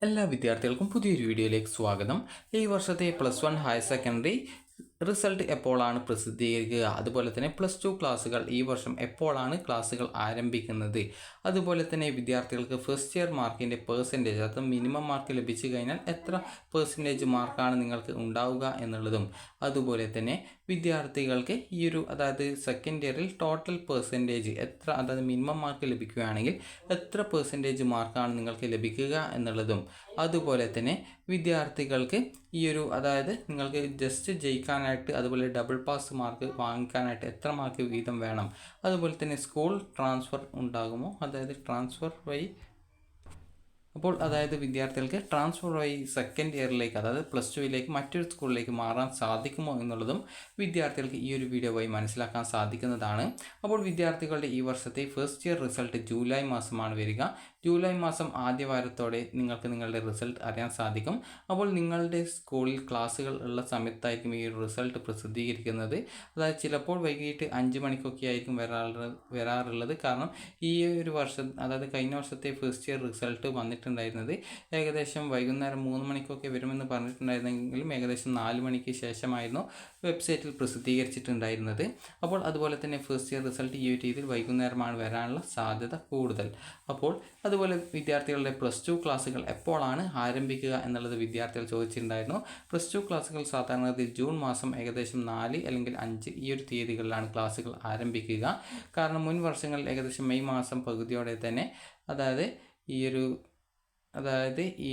എല്ലാ വിദ്യാർത്ഥികൾക്കും പുതിയൊരു വീഡിയോയിലേക്ക് സ്വാഗതം. ഈ വർഷത്തെ +1 ഹയർ സെക്കൻഡറി റിസൾട്ട് എപ്പോഴാണ് പ്രസിദ്ധീകരിക്കുക, അതുപോലെ തന്നെ +2 ക്ലാസ്സുകൾ ഈ വർഷം എപ്പോഴാണ് ക്ലാസ്സുകൾ ആരംഭിക്കുന്നത്, അതുപോലെ തന്നെ വിദ്യാർത്ഥികൾക്ക് ഫസ്റ്റ് ഇയർ മാർക്കിൻ്റെ പെർസെൻറ്റേജ്, അത് മിനിമം മാർക്ക് ലഭിച്ചു കഴിഞ്ഞാൽ എത്ര പെർസെൻറ്റേജ് മാർക്കാണ് നിങ്ങൾക്ക് ഉണ്ടാവുക എന്നുള്ളതും, അതുപോലെ തന്നെ വിദ്യാർത്ഥികൾക്ക് അതായത് സെക്കൻഡ് ഇയറിൽ ടോട്ടൽ പെർസെൻറ്റേജ് എത്ര, അതായത് മിനിമം മാർക്ക് ലഭിക്കുകയാണെങ്കിൽ എത്ര പെർസെൻറ്റേജ് മാർക്കാണ് നിങ്ങൾക്ക് ലഭിക്കുക എന്നുള്ളതും, അതുപോലെ തന്നെ വിദ്യാർത്ഥികൾക്ക് അതായത് നിങ്ങൾക്ക് ജസ്റ്റ് ജയിക്കാനായിട്ട്, അതുപോലെ ഡബിൾ പാസ് മാർക്ക് വാങ്ങിക്കാനായിട്ട് എത്ര മാർക്ക് വീതം വേണം, അതുപോലെ തന്നെ സ്കൂൾ ട്രാൻസ്ഫർ ഉണ്ടാകുമോ, അതായത് ട്രാൻസ്ഫർ വഴി അതായത് വിദ്യാർത്ഥികൾക്ക് ട്രാൻസ്ഫർ വഴി സെക്കൻഡ് ഇയറിലേക്ക്, അതായത് +2ലേക്ക് മറ്റൊരു സ്കൂളിലേക്ക് മാറാൻ സാധിക്കുമോ എന്നുള്ളതും വിദ്യാർത്ഥികൾക്ക് ഈ ഒരു വീഡിയോ വഴി മനസ്സിലാക്കാൻ സാധിക്കുന്നതാണ്. അപ്പോൾ വിദ്യാർത്ഥികളുടെ ഈ വർഷത്തെ ഫസ്റ്റ് ഇയർ റിസൾട്ട് ജൂലൈ മാസമാണ് വരിക. ജൂലൈ മാസം ആദ്യ വാരത്തോടെ നിങ്ങൾക്ക് നിങ്ങളുടെ റിസൾട്ട് അറിയാൻ സാധിക്കും. അപ്പോൾ നിങ്ങളുടെ സ്കൂളിൽ ക്ലാസ്സുകൾ ഉള്ള സമയത്തായിരിക്കും ഈ ഒരു റിസൾട്ട് പ്രസിദ്ധീകരിക്കുന്നത്. അതായത് ചിലപ്പോൾ വൈകിട്ട് 5 മണിക്കൊക്കെ ആയിരിക്കും വരാറുള്ളത്. കാരണം ഈ ഒരു വർഷം, അതായത് കഴിഞ്ഞ വർഷത്തെ ഫസ്റ്റ് ഇയർ റിസൾട്ട് വന്നിട്ടുണ്ടായിരുന്നത് ഏകദേശം വൈകുന്നേരം 3 മണിക്കൊക്കെ വരുമെന്ന് പറഞ്ഞിട്ടുണ്ടായിരുന്നെങ്കിലും ഏകദേശം 4 മണിക്ക് ശേഷമായിരുന്നു വെബ്സൈറ്റിൽ പ്രസിദ്ധീകരിച്ചിട്ടുണ്ടായിരുന്നത്. അപ്പോൾ അതുപോലെ തന്നെ ഫസ്റ്റ് ഇയർ റിസൾട്ട് ഈ ഒരു രീതിയിൽ വൈകുന്നേരമാണ് വരാനുള്ള സാധ്യത കൂടുതൽ. അപ്പോൾ അതുപോലെ വിദ്യാർത്ഥികളുടെ +2 ക്ലാസ്സുകൾ എപ്പോഴാണ് ആരംഭിക്കുക എന്നുള്ളത് വിദ്യാർത്ഥികൾ ചോദിച്ചിട്ടുണ്ടായിരുന്നു. +2 ക്ലാസ്സുകൾ സാധാരണഗതിയിൽ ജൂൺ മാസം ഏകദേശം 4 അല്ലെങ്കിൽ 5 ഈ ഒരു തീയതികളിലാണ് ക്ലാസ്സുകൾ ആരംഭിക്കുക. കാരണം മുൻ വർഷങ്ങളിൽ ഏകദേശം മെയ് മാസം പകുതിയോടെ തന്നെ അതായത് ഈ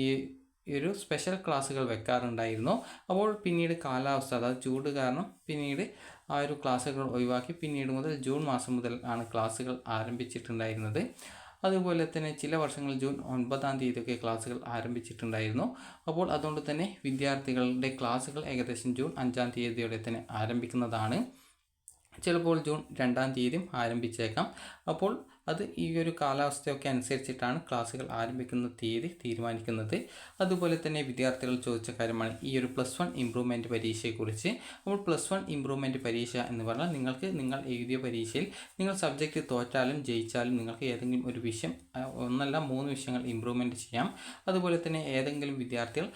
ഒരു സ്പെഷ്യൽ ക്ലാസ്സുകൾ വെക്കാറുണ്ടായിരുന്നു. അപ്പോൾ പിന്നീട് കാലാവസ്ഥ, അതായത് ചൂട് കാരണം പിന്നീട് ആ ഒരു ക്ലാസ്സുകൾ ഒഴിവാക്കി പിന്നീട് മുതൽ ജൂൺ മാസം മുതൽ ആണ് ക്ലാസ്സുകൾ ആരംഭിച്ചിട്ടുണ്ടായിരുന്നത്. അതുപോലെ തന്നെ ചില വർഷങ്ങളിൽ ജൂൺ 9-ാം തീയതിയൊക്കെ ക്ലാസ്സുകൾ ആരംഭിച്ചിട്ടുണ്ടായിരുന്നു. അപ്പോൾ അതുകൊണ്ട് തന്നെ വിദ്യാർത്ഥികളുടെ ക്ലാസ്സുകൾ ഏകദേശം ജൂൺ 5-ാം തീയതിയോടെ തന്നെ ആരംഭിക്കുന്നതാണ്. ചിലപ്പോൾ ജൂൺ 2-ാം തീയതിയും ആരംഭിച്ചേക്കാം. അപ്പോൾ അത് ഈ ഒരു കാലാവസ്ഥയൊക്കെ അനുസരിച്ചിട്ടാണ് ക്ലാസ്സുകൾ ആരംഭിക്കുന്ന തീയതി തീരുമാനിക്കുന്നത്. അതുപോലെ തന്നെ വിദ്യാർത്ഥികൾ ചോദിച്ച കാര്യമാണ് ഈ ഒരു +1 ഇംപ്രൂവ്മെൻറ്റ് പരീക്ഷയെക്കുറിച്ച്. അപ്പോൾ +1 ഇംപ്രൂവ്മെൻറ്റ് പരീക്ഷ എന്ന് പറഞ്ഞാൽ നിങ്ങൾ എഴുതിയ പരീക്ഷയിൽ നിങ്ങൾ സബ്ജക്റ്റ് തോറ്റാലും ജയിച്ചാലും നിങ്ങൾക്ക് ഏതെങ്കിലും ഒരു വിഷയം, 1 അല്ല 3 വിഷയങ്ങൾ ഇംപ്രൂവ്മെൻറ്റ് ചെയ്യാം. അതുപോലെ തന്നെ ഏതെങ്കിലും വിദ്യാർത്ഥികൾ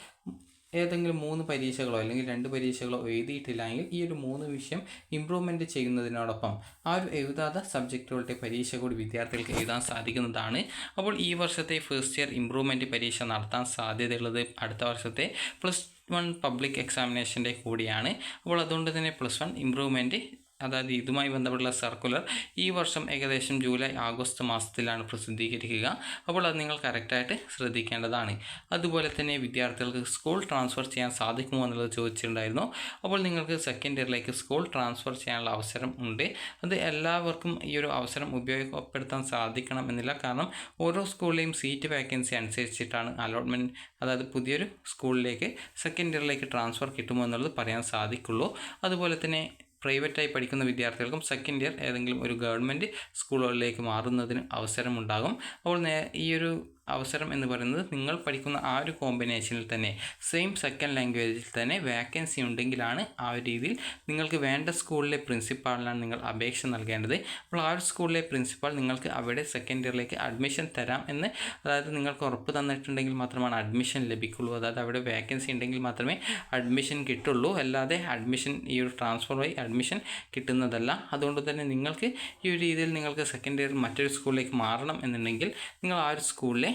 ഏതെങ്കിലും 3 പരീക്ഷകളോ അല്ലെങ്കിൽ 2 പരീക്ഷകളോ എഴുതിയിട്ടില്ലെങ്കിൽ ഈ ഒരു 3 വിഷയം ഇംപ്രൂവ്മെൻറ്റ് ചെയ്യുന്നതിനോടൊപ്പം ആ ഒരു എഴുതാത്ത സബ്ജക്റ്റുകളുടെ പരീക്ഷ കൂടി വിദ്യാർത്ഥികൾക്ക് എഴുതാൻ സാധിക്കുന്നതാണ്. അപ്പോൾ ഈ വർഷത്തെ ഫസ്റ്റ് ഇയർ ഇംപ്രൂവ്മെൻറ്റ് പരീക്ഷ നടത്താൻ സാധ്യതയുള്ളത് അടുത്ത വർഷത്തെ +1 പബ്ലിക് എക്സാമിനേഷൻ്റെ കൂടിയാണ്. അപ്പോൾ അതുകൊണ്ട് തന്നെ +1 ഇംപ്രൂവ്മെൻറ്റ്, അതായത് ഇതുമായി ബന്ധപ്പെട്ടുള്ള സർക്കുലർ ഈ വർഷം ഏകദേശം ജൂലൈ ആഗസ്റ്റ് മാസത്തിലാണ് പ്രസിദ്ധീകരിക്കുക. അപ്പോൾ അത് നിങ്ങൾ കറക്റ്റായിട്ട് ശ്രദ്ധിക്കേണ്ടതാണ്. അതുപോലെ തന്നെ വിദ്യാർത്ഥികൾക്ക് സ്കൂൾ ട്രാൻസ്ഫർ ചെയ്യാൻ സാധിക്കുമോ എന്നുള്ളത് ചോദിച്ചിട്ടുണ്ടായിരുന്നു. അപ്പോൾ നിങ്ങൾക്ക് സെക്കൻഡ് ഇയറിലേക്ക് സ്കൂൾ ട്രാൻസ്ഫർ ചെയ്യാനുള്ള അവസരം ഉണ്ട്. അത് എല്ലാവർക്കും ഈ ഒരു അവസരം ഉപയോഗപ്പെടുത്താൻ സാധിക്കണം എന്നില്ല. കാരണം ഓരോ സ്കൂളിലെയും സീറ്റ് വേക്കൻസി അനുസരിച്ചിട്ടാണ് അലോട്ട്മെൻറ്റ്, അതായത് പുതിയൊരു സ്കൂളിലേക്ക് സെക്കൻഡ് ഇയറിലേക്ക് ട്രാൻസ്ഫർ കിട്ടുമോ എന്നുള്ളത് പറയാൻ സാധിക്കുള്ളൂ. അതുപോലെ തന്നെ പ്രൈവറ്റായി പഠിക്കുന്ന വിദ്യാർത്ഥികൾക്കും സെക്കൻഡ് ഇയർ ഏതെങ്കിലും ഒരു ഗവൺമെൻറ് സ്കൂളുകളിലേക്ക് മാറുന്നതിന് അവസരമുണ്ടാകും. അപ്പോൾ ഈ ഒരു അവസരം എന്ന് പറയുന്നത് നിങ്ങൾ പഠിക്കുന്ന ആ ഒരു കോമ്പിനേഷനിൽ തന്നെ സെയിം സെക്കൻഡ് ലാംഗ്വേജിൽ തന്നെ വേക്കൻസി ഉണ്ടെങ്കിലാണ് ആ ഒരു രീതിയിൽ നിങ്ങൾക്ക് വേണ്ട സ്കൂളിലെ പ്രിൻസിപ്പാളിനാണ് നിങ്ങൾ അപേക്ഷ നൽകേണ്ടത്. അപ്പോൾ ആ ഒരു സ്കൂളിലെ പ്രിൻസിപ്പാൾ നിങ്ങൾക്ക് അവിടെ സെക്കൻഡ് ഇയറിലേക്ക് അഡ്മിഷൻ തരാം എന്ന്, അതായത് നിങ്ങൾക്ക് ഉറപ്പ് തന്നിട്ടുണ്ടെങ്കിൽ മാത്രമാണ് അഡ്മിഷൻ ലഭിക്കുള്ളൂ. അതായത് അവിടെ വേക്കൻസി ഉണ്ടെങ്കിൽ മാത്രമേ അഡ്മിഷൻ കിട്ടുള്ളൂ, അല്ലാതെ അഡ്മിഷൻ ഈ ഒരു ട്രാൻസ്ഫർ വഴി അഡ്മിഷൻ കിട്ടുന്നതല്ല. അതുകൊണ്ട് തന്നെ നിങ്ങൾക്ക് ഈ ഒരു രീതിയിൽ നിങ്ങൾക്ക് സെക്കൻഡ് ഇയർ മറ്റൊരു സ്കൂളിലേക്ക് മാറണം എന്നുണ്ടെങ്കിൽ നിങ്ങൾ ആ ഒരു സ്കൂളിലെ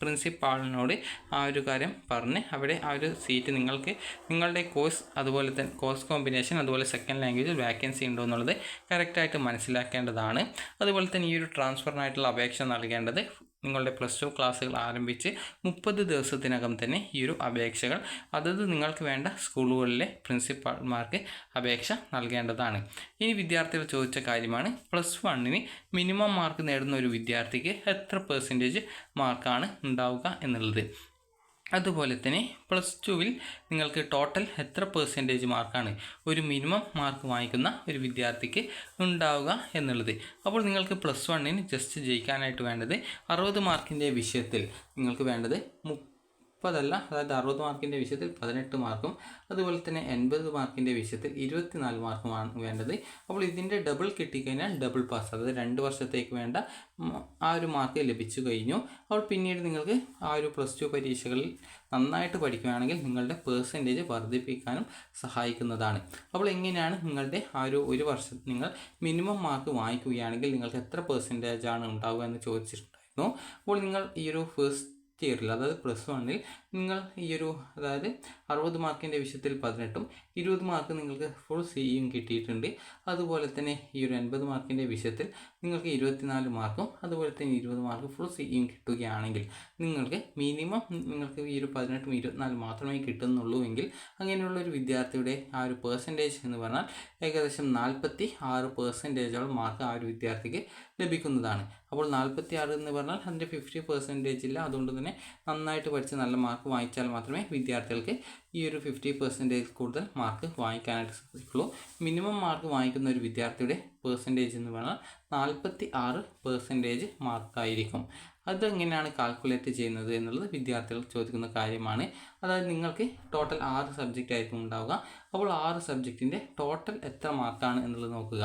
പ്രിൻസിപ്പാളിനോട് ആ ഒരു കാര്യം പറഞ്ഞ് അവിടെ ആ ഒരു സീറ്റ് നിങ്ങളുടെ കോഴ്സ്, അതുപോലെ തന്നെ കോഴ്സ് കോമ്പിനേഷൻ, അതുപോലെ സെക്കൻഡ് ലാംഗ്വേജിൽ വേക്കൻസി ഉണ്ടോ എന്നുള്ളത് കറക്റ്റായിട്ട് മനസ്സിലാക്കേണ്ടതാണ്. അതുപോലെ തന്നെ ഈ ഒരു ട്രാൻസ്ഫറിനായിട്ടുള്ള അപേക്ഷ നൽകേണ്ടത് നിങ്ങളുടെ +2 ക്ലാസ്സുകൾ ആരംഭിച്ച് 30 ദിവസത്തിനകം തന്നെ ഈ ഒരു അപേക്ഷകൾ അതത് നിങ്ങൾക്ക് വേണ്ട സ്കൂളുകളിലെ പ്രിൻസിപ്പാൾമാർക്ക് അപേക്ഷ നൽകേണ്ടതാണ്. ഇനി വിദ്യാർത്ഥികൾ ചോദിച്ച കാര്യമാണ് +1-ന് മിനിമം മാർക്ക് നേടുന്ന ഒരു വിദ്യാർത്ഥിക്ക് എത്ര പെർസെൻറ്റേജ് മാർക്കാണ് ഉണ്ടാവുക എന്നുള്ളത്. അതുപോലെ തന്നെ +2-വിൽ നിങ്ങൾക്ക് ടോട്ടൽ എത്ര പെർസെൻറ്റേജ് മാർക്കാണ് ഒരു മിനിമം മാർക്ക് വാങ്ങിക്കുന്ന ഒരു വിദ്യാർത്ഥിക്ക് ഉണ്ടാവുക എന്നുള്ളത്. അപ്പോൾ നിങ്ങൾക്ക് +1-ന് ജസ്റ്റ് ജയിക്കാനായിട്ട് വേണ്ടത് 60 മാർക്കിൻ്റെ വിഷയത്തിൽ നിങ്ങൾക്ക് വേണ്ടത് 30 അതായത് 60 മാർക്കിൻ്റെ വിഷയത്തിൽ 18 മാർക്കും അതുപോലെ തന്നെ 80 മാർക്കിൻ്റെ വിഷയത്തിൽ 24 മാർക്കുമാണ് വേണ്ടത്. അപ്പോൾ ഇതിൻ്റെ ഡബിൾ കിട്ടിക്കഴിഞ്ഞാൽ ഡബിൾ പാസ്, അതായത് 2 വർഷത്തേക്ക് വേണ്ട ആ ഒരു മാർക്ക് ലഭിച്ചു കഴിഞ്ഞു. അപ്പോൾ പിന്നീട് നിങ്ങൾക്ക് ആ ഒരു +2 പരീക്ഷകളിൽ നന്നായിട്ട് പഠിക്കുകയാണെങ്കിൽ നിങ്ങളുടെ പേഴ്സൻറ്റേജ് വർദ്ധിപ്പിക്കാനും സഹായിക്കുന്നതാണ്. അപ്പോൾ എങ്ങനെയാണ് നിങ്ങളുടെ ആ ഒരു വർഷം നിങ്ങൾ മിനിമം മാർക്ക് വാങ്ങിക്കുകയാണെങ്കിൽ നിങ്ങൾക്ക് എത്ര പെർസെൻറ്റേജാണ് ഉണ്ടാവുക എന്ന് ചോദിച്ചിട്ടുണ്ടായിരുന്നു. അപ്പോൾ നിങ്ങൾ ഈ ഒരു ഫസ്റ്റ് ഇയറിൽ അതായത് +1-ൽ നിങ്ങൾ ഈ ഒരു അതായത് 60 മാർക്കിൻ്റെ വിഷയത്തിൽ 18ഉം 20 മാർക്ക് നിങ്ങൾക്ക് ഫുൾ സിയും കിട്ടിയിട്ടുണ്ട്. അതുപോലെ തന്നെ ഈ ഒരു 80 മാർക്കിൻ്റെ വിഷയത്തിൽ നിങ്ങൾക്ക് 24 മാർക്കും അതുപോലെ തന്നെ 20 മാർക്ക് ഫുൾ സിയും കിട്ടുകയാണെങ്കിൽ നിങ്ങൾക്ക് മിനിമം നിങ്ങൾക്ക് ഈ ഒരു 18ഉം 24 മാത്രമേ കിട്ടുന്നുള്ളൂ എങ്കിൽ അങ്ങനെയുള്ള ഒരു വിദ്യാർത്ഥിയുടെ ആ ഒരു പെർസെൻറ്റേജ് എന്ന് പറഞ്ഞാൽ ഏകദേശം 46% മാർക്ക് ആ ഒരു വിദ്യാർത്ഥിക്ക് ലഭിക്കുന്നതാണ്. അപ്പോൾ 46 എന്ന് പറഞ്ഞാൽ അതിൻ്റെ 50% ഇല്ല. അതുകൊണ്ട് തന്നെ നന്നായിട്ട് പഠിച്ച് നല്ല മാർക്ക് വാങ്ങിച്ചാൽ മാത്രമേ വിദ്യാർത്ഥികൾക്ക് ഈ ഒരു 50% കൂടുതൽ മാർക്ക് വാങ്ങിക്കാനായിട്ട് സാധിക്കുള്ളൂ. മിനിമം മാർക്ക് വാങ്ങിക്കുന്ന ഒരു വിദ്യാർത്ഥിയുടെ പെർസെൻറ്റേജ് എന്ന് പറഞ്ഞാൽ 46% മാർക്കായിരിക്കും. അതെങ്ങനെയാണ് കാൽക്കുലേറ്റ് ചെയ്യുന്നത് എന്നുള്ളത് വിദ്യാർത്ഥികൾ ചോദിക്കുന്ന കാര്യമാണ്. അതായത് നിങ്ങൾക്ക് ടോട്ടൽ 6 സബ്ജക്റ്റ് ആയിരിക്കും ഉണ്ടാവുക. അപ്പോൾ 6 സബ്ജക്റ്റിൻ്റെ ടോട്ടൽ എത്ര മാർക്കാണ് എന്നുള്ളത് നോക്കുക.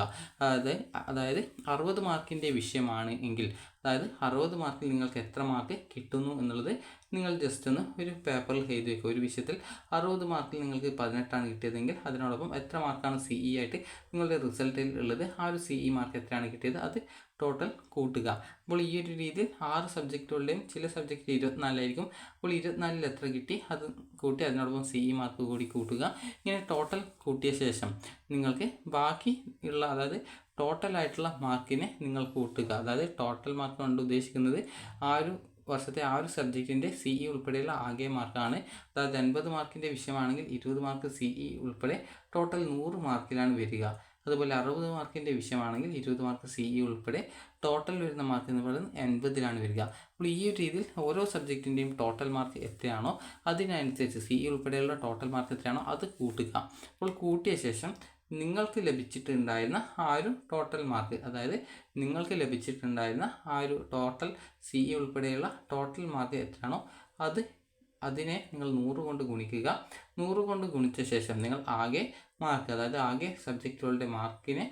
അതായത് 60 മാർക്കിൻ്റെ വിഷയമാണ് എങ്കിൽ അതായത് 60 മാർക്കിൽ നിങ്ങൾക്ക് എത്ര മാർക്ക് കിട്ടുന്നു എന്നുള്ളത് നിങ്ങൾ ജസ്റ്റ് ഒന്ന് ഒരു പേപ്പറിൽ എഴുതി വയ്ക്കുക. ഒരു വിഷയത്തിൽ 60 മാർക്കിൽ നിങ്ങൾക്ക് 18ആണ് കിട്ടിയതെങ്കിൽ അതിനോടൊപ്പം എത്ര മാർക്കാണ് CE ആയിട്ട് നിങ്ങളുടെ റിസൾട്ടിൽ ഉള്ളത്, ആ ഒരു CE മാർക്ക് എത്രയാണ് കിട്ടിയത് അത് ടോട്ടൽ കൂട്ടുക. അപ്പോൾ ഈ ഒരു രീതിയിൽ 6 സബ്ജക്റ്റുകളുടെയും ചില സബ്ജക്റ്റ് 24 ആയിരിക്കും. അപ്പോൾ 24-ൽ എത്ര കിട്ടി അത് കൂട്ടി അതിനോടൊപ്പം CE മാർക്ക് കൂടി കൂട്ടുക. ഇങ്ങനെ ടോട്ടൽ കൂട്ടിയ ശേഷം നിങ്ങൾക്ക് ബാക്കി ഉള്ള അതായത് ടോട്ടലായിട്ടുള്ള മാർക്കിനെ നിങ്ങൾ കൂട്ടുക. അതായത് ടോട്ടൽ മാർക്ക് കൊണ്ട് ഉദ്ദേശിക്കുന്നത് ആ ഒരു വർഷത്തെ ആ ഒരു സബ്ജക്റ്റിൻ്റെ CE ഉൾപ്പെടെയുള്ള ആകെ മാർക്കാണ്. അതായത് 80 മാർക്കിൻ്റെ വിഷയമാണെങ്കിൽ 20 മാർക്ക് CE ഉൾപ്പെടെ ടോട്ടൽ 100 മാർക്കിലാണ് വരിക. അതുപോലെ 60 മാർക്കിൻ്റെ വിഷയമാണെങ്കിൽ 20 മാർക്ക് CE ഉൾപ്പെടെ ടോട്ടൽ വരുന്ന മാർക്ക് എന്ന് പറയുന്നത് 80-ലാണ് വരിക. അപ്പോൾ ഈ ഒരു രീതിയിൽ ഓരോ സബ്ജക്റ്റിൻ്റെയും ടോട്ടൽ മാർക്ക് എത്രയാണോ അതിനനുസരിച്ച് CE ഉൾപ്പെടെയുള്ള ടോട്ടൽ മാർക്ക് എത്രയാണോ അത് കൂട്ടുക. അപ്പോൾ കൂട്ടിയ ശേഷം നിങ്ങൾക്ക് ലഭിച്ചിട്ടുണ്ടായിരുന്ന ആ ഒരു ടോട്ടൽ മാർക്ക്, അതായത് നിങ്ങൾക്ക് ലഭിച്ചിട്ടുണ്ടായിരുന്ന ആ ഒരു ടോട്ടൽ CE ഉൾപ്പെടെയുള്ള ടോട്ടൽ മാർക്ക് എത്രയാണോ അതിനെ നിങ്ങൾ 100 കൊണ്ട് ഗുണിക്കുക. 100 കൊണ്ട് ഗുണിച്ച ശേഷം നിങ്ങൾ ആകെ മാർക്ക് അതായത് ആകെ സബ്ജക്റ്റുകളുടെ മാർക്കിനെ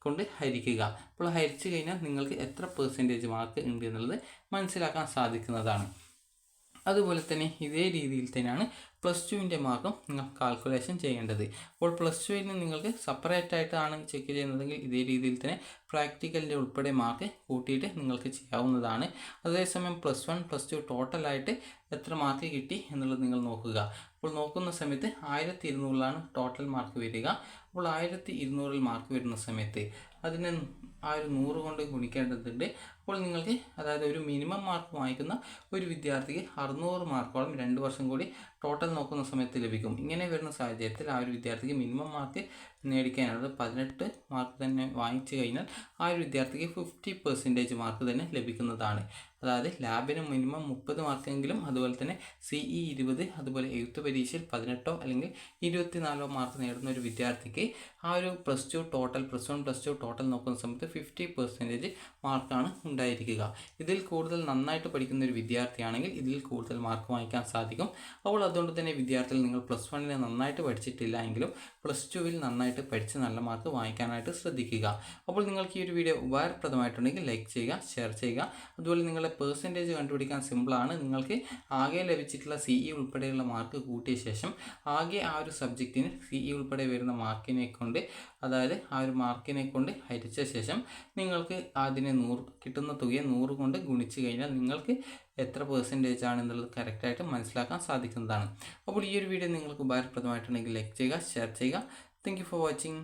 കൊണ്ട് ഹരിക്കുക. അപ്പോൾ ഹരിച്ചു കഴിഞ്ഞാൽ നിങ്ങൾക്ക് എത്ര പെർസെൻറ്റേജ് മാർക്ക് ഉണ്ട് എന്നുള്ളത് മനസ്സിലാക്കാൻ സാധിക്കുന്നതാണ്. അതുപോലെ തന്നെ ഇതേ രീതിയിൽ തന്നെയാണ് +2-ൻ്റെ മാർക്കും നിങ്ങൾ കാൽക്കുലേഷൻ ചെയ്യേണ്ടത്. അപ്പോൾ +2-ന് നിങ്ങൾക്ക് സെപ്പറേറ്റ് ആയിട്ടാണ് ചെക്ക് ചെയ്യുന്നതെങ്കിൽ ഇതേ രീതിയിൽ തന്നെ പ്രാക്ടിക്കലിൻ്റെ ഉൾപ്പെടെ മാർക്ക് കൂട്ടിയിട്ട് നിങ്ങൾക്ക് ചെയ്യാവുന്നതാണ്. അതേസമയം +1 +2 ടോട്ടലായിട്ട് എത്ര മാർക്ക് കിട്ടി എന്നുള്ളത് നിങ്ങൾ നോക്കുക. അപ്പോൾ നോക്കുന്ന സമയത്ത് 1200-ലാണ് ടോട്ടൽ മാർക്ക് വരിക. അപ്പോൾ 1200-ൽ മാർക്ക് വരുന്ന സമയത്ത് അതിനെ ആ ഒരു 100 കൊണ്ട് ഗുണിക്കേണ്ടതുണ്ട്. അപ്പോൾ നിങ്ങൾക്ക് അതായത് ഒരു മിനിമം മാർക്ക് വാങ്ങിക്കുന്ന ഒരു വിദ്യാർത്ഥിക്ക് 600 മാർക്കോളം 2 വർഷം കൂടി ടോട്ടൽ നോക്കുന്ന സമയത്ത് ലഭിക്കും. ഇങ്ങനെ വരുന്ന സാഹചര്യത്തിൽ ആ ഒരു വിദ്യാർത്ഥിക്ക് മിനിമം മാർക്ക് നേടിക്കാനുള്ളത് 18 മാർക്ക് തന്നെ വാങ്ങിച്ചു കഴിഞ്ഞാൽ ആ ഒരു വിദ്യാർത്ഥിക്ക് 50% മാർക്ക് തന്നെ ലഭിക്കുന്നതാണ്. അതായത് ലാബിന് മിനിമം 30 മാർക്കെങ്കിലും അതുപോലെ തന്നെ CE 20 അതുപോലെ എഴുത്ത് പരീക്ഷയിൽ 18 അല്ലെങ്കിൽ 24 മാർക്ക് നേടുന്ന ഒരു വിദ്യാർത്ഥിക്ക് ആ ഒരു +2 ടോട്ടൽ +1 +2 ടോട്ടൽ നോക്കുന്ന സമയത്ത് 50% മാർക്കാണ് ഉണ്ടായിരിക്കുക. ഇതിൽ കൂടുതൽ നന്നായിട്ട് പഠിക്കുന്ന ഒരു വിദ്യാർത്ഥിയാണെങ്കിൽ ഇതിൽ കൂടുതൽ മാർക്ക് വാങ്ങിക്കാൻ സാധിക്കും. അപ്പോൾ അതുകൊണ്ട് തന്നെ വിദ്യാർത്ഥികൾ നിങ്ങൾ +1-ന് നന്നായിട്ട് പഠിച്ചിട്ടില്ല എങ്കിലും +2-വിൽ നന്നായിട്ട് പഠിച്ച് നല്ല മാർക്ക് വാങ്ങിക്കാനായിട്ട് ശ്രദ്ധിക്കുക. അപ്പോൾ നിങ്ങൾക്ക് ഈ ഒരു വീഡിയോ ഉപകാരപ്രദമായിട്ടുണ്ടെങ്കിൽ ലൈക്ക് ചെയ്യുക, ഷെയർ ചെയ്യുക. അതുപോലെ നിങ്ങളുടെ പെർസെൻറ്റേജ് കണ്ടുപിടിക്കാൻ സിമ്പിളാണ്. നിങ്ങൾക്ക് ആകെ ലഭിച്ചിട്ടുള്ള CE ഉൾപ്പെടെയുള്ള മാർക്ക് കൂട്ടിയ ശേഷം ആകെ ആ ഒരു സബ്ജക്റ്റിന് CE ഉൾപ്പെടെ വരുന്ന മാർക്കിനെ കൊണ്ട് അതായത് ആ ഒരു മാർക്കിനെ കൊണ്ട് ഹരിച്ച ശേഷം നിങ്ങൾക്ക് അതിനെ കിട്ടുന്ന തുകയെ 100 കൊണ്ട് ഗുണിച്ച് കഴിഞ്ഞാൽ നിങ്ങൾക്ക് എത്ര പെർസെൻറ്റേജ് ആണെന്നുള്ളത് കറക്റ്റായിട്ട് മനസ്സിലാക്കാൻ സാധിക്കുന്നതാണ്. അപ്പോൾ ഈ ഒരു വീഡിയോ നിങ്ങൾക്ക് ഉപകാരപ്രദമായിട്ടുണ്ടെങ്കിൽ ലൈക്ക് ചെയ്യുക, ഷെയർ ചെയ്യുക. Thank you for watching.